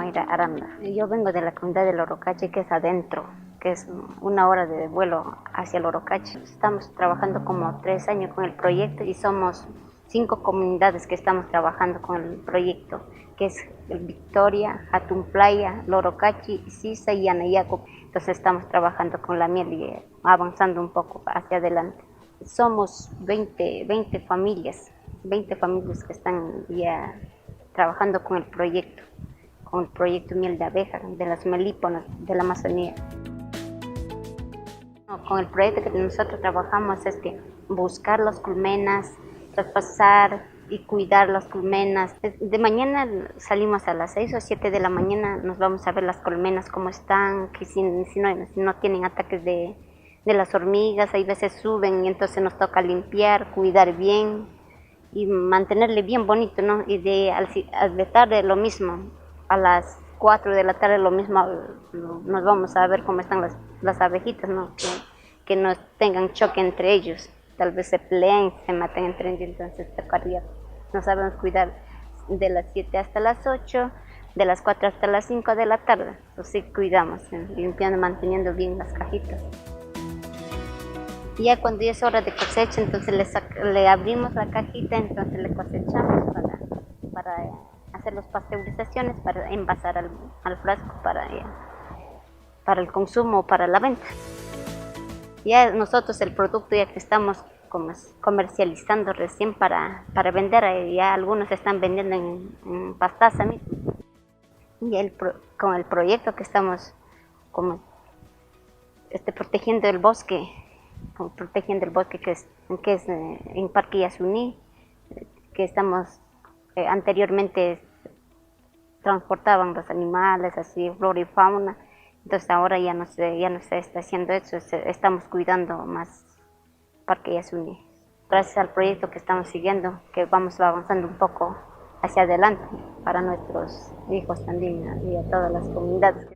Mayra Aranda. Yo vengo de la comunidad del Orocache, que es adentro, que es 1 hora de vuelo hacia el Orocache. Estamos trabajando como 3 años con el proyecto y somos 5 comunidades que estamos trabajando con el proyecto, que es Victoria, Jatumplaya, Lorocachi, Sisa y Anayaco. Entonces estamos trabajando con la miel y avanzando un poco hacia adelante. Somos 20 familias, 20 familias que están ya trabajando con el proyecto Miel de Abeja, de las melíponas de la Amazonía. Con el proyecto que nosotros trabajamos es que buscar las colmenas, traspasar y cuidar las colmenas. De mañana salimos a las 6 o 7 de la mañana, nos vamos a ver las colmenas cómo están, que si no tienen ataques de las hormigas, hay veces suben y entonces nos toca limpiar, cuidar bien y mantenerle bien bonito, ¿no? Y de tarde lo mismo, a las 4 de la tarde lo mismo, nos vamos a ver cómo están las abejitas, ¿no? Que no tengan choque entre ellos, tal vez se peleen, se maten entre ellos, entonces tocaría, no sabemos cuidar de las 7 hasta las 8, de las 4 hasta las 5 de la tarde, entonces sí cuidamos, limpiando, manteniendo bien las cajitas. Ya cuando ya es hora de cosecha, entonces le abrimos la cajita, entonces le cosechamos para hacer las pasteurizaciones, para envasar al frasco para el consumo, para la venta. Ya nosotros el producto ya que estamos comercializando recién para vender, ya algunos están vendiendo en Pastaza mismo. Y con el proyecto que estamos como, protegiendo el bosque, que es en Parque Yasuní, que estamos anteriormente transportaban los animales, así flora y fauna, entonces ahora ya no se está haciendo eso, estamos cuidando más Parque Yasuní. Gracias al proyecto que estamos siguiendo, que vamos avanzando un poco hacia adelante para nuestros hijos también y a todas las comunidades.